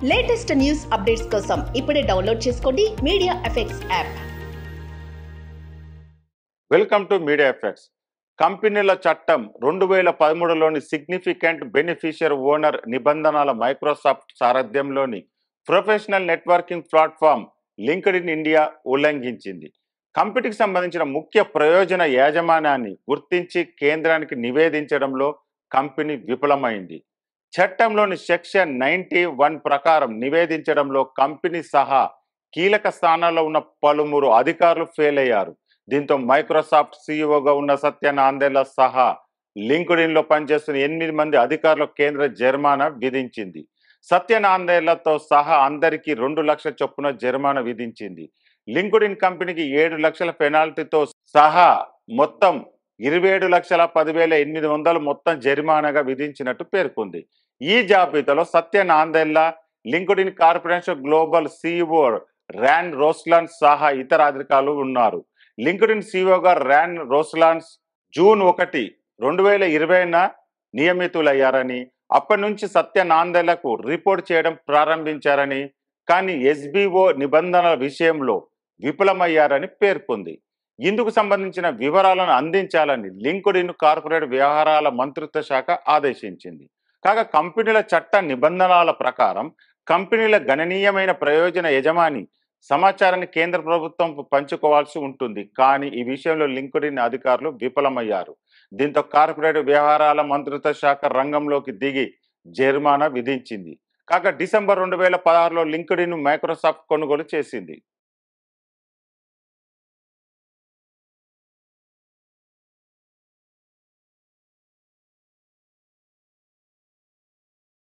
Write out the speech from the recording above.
Latest news updates కోసం ఇప్పుడే download చేసుకోండి media effects app. Welcome to media effects. కంపెనీల చట్టం 2013లోని సిగ్నిఫికెంట్ బెనిఫిషియర్ ఓనర్ నిబంధనల మైక్రోసాఫ్ట్ సారథ్యంలోని professional networking platform LinkedIn India ఉల్లంఘించింది. కంపెనీకి సంబంధించిన ముఖ్య ప్రయోజన యాజమాన్యాన్ని గుర్తించి కేంద్రానికి నివేదించడంలో కంపెనీ విఫలమైంది. చట్టంలోని సెక్షన్ 91 ప్రకారం నివేదించడంలో కంపెనీ సహా కీలక స్థానాల్లో ఉన్న పలువురు అధికారులు ఫెయిల్ అయ్యారు. దీంతో మైక్రోసాఫ్ట్ సీఈఓగా ఉన్న సత్య నాదెళ్ల సహా లింక్డ్ఇన్లో పనిచేస్తున్న 8 మంది అధికారులకు కేంద్ర జరిమానా విధించింది. సత్య నాదెళ్లతో సహా అందరికీ 2 లక్షల చొప్పున జరిమానా విధించింది. లింక్డ్ఇన్ కంపెనీకి 7 లక్షల పెనాల్టీతో సహా మొత్తం 27,10,800 మొత్తం జరిమానాగా విధించినట్టు పేర్కొంది. ఈ జాబితాలో Satya Nadella, LinkedIn corporation global CEO Ryan Roslansky సహా ఇతర అధికారులు ఉన్నారు. లింక్డ్ఇన్ సీఈఓగా ర్యాన్ రోస్లాన్స్ జూన్ 1, 2020న నియమితులయ్యారని, అప్పటి నుంచి సత్య నాదెళ్లకు రిపోర్ట్ చేయడం ప్రారంభించారని, కానీ ఎస్బీఓ నిబంధనల విషయంలో విఫలమయ్యారని పేర్కొంది. ఇందుకు సంబంధించిన వివరాలను అందించాలని లింక్డ్ఇన్ కార్పొరేట్ వ్యవహారాల మంత్రిత్వ శాఖ ఆదేశించింది. కాగా కంపెనీల చట్ట నిబంధనల ప్రకారం కంపెనీల గణనీయమైన ప్రయోజన యజమాని సమాచారాన్ని కేంద్ర ప్రభుత్వం పంచుకోవాల్సి ఉంటుంది. కానీ ఈ విషయంలో లింక్డ్ఇన్ అధికారులు విఫలమయ్యారు. దీంతో కార్పొరేట్ వ్యవహారాల మంత్రిత్వ శాఖ రంగంలోకి దిగి జరిమానా విధించింది. కాగా డిసెంబర్ 2016లో లింక్డ్ఇన్ మైక్రోసాఫ్ట్ కొనుగోలు చేసింది.